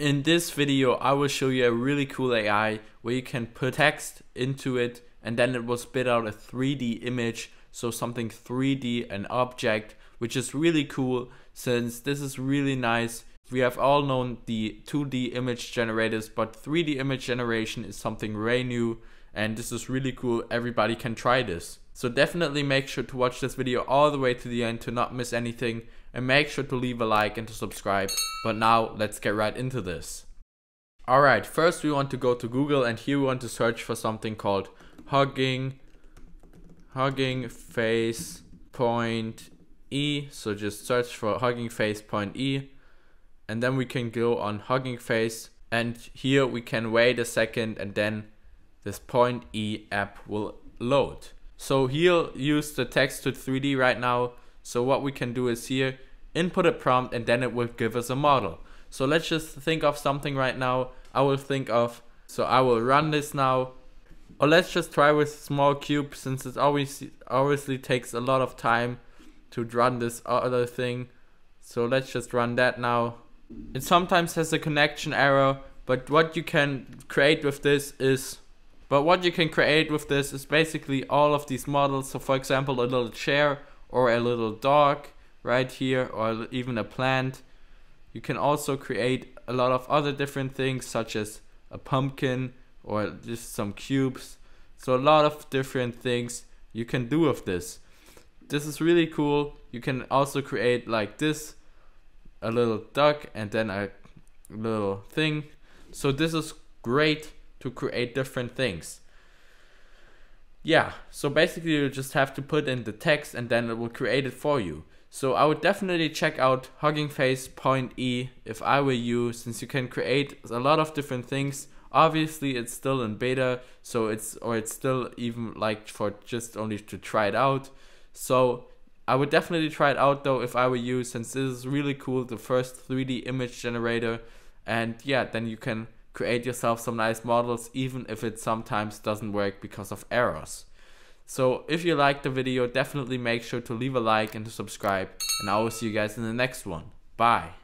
In this video, I will show you a really cool AI where you can put text into it and then it will spit out a 3D image, so something 3D, an object, which is really cool since this is really nice. We have all known the 2D image generators, but 3D image generation is something very new and this is really cool. Everybody can try this. So definitely make sure to watch this video all the way to the end to not miss anything, and make sure to leave a like and to subscribe. But now let's get right into this. Alright, first we want to go to Google and here we want to search for something called hugging face point E. So just search for hugging face point E and then we can go on hugging face, and here we can wait a second and then this point E app will load. So he'll use the text to 3D right now. So what we can do is here input a prompt and then it will give us a model. So let's just think of something right now. I will run this now. Or let's just try with small cube, since it obviously takes a lot of time to run this other thing. So let's just run that now. It sometimes has a connection error, but what you can create with this is basically all of these models. So for example, a little chair or a little dog right here, or even a plant. You can also create a lot of other different things such as a pumpkin or just some cubes. So a lot of different things you can do with this. This is really cool. You can also create like this, a little duck and then a little thing. So this is great to create different things. Yeah, so basically you just have to put in the text and then it will create it for you. So I would definitely check out hugging face point E if I were you, since you can create a lot of different things. Obviously it's still in beta, so it's still even like for just only to try it out. So I would definitely try it out though if I were you, since this is really cool, the first 3D image generator. And yeah, then you can create yourself some nice models, even if it sometimes doesn't work because of errors. So if you liked the video, definitely make sure to leave a like and to subscribe, and I will see you guys in the next one. Bye.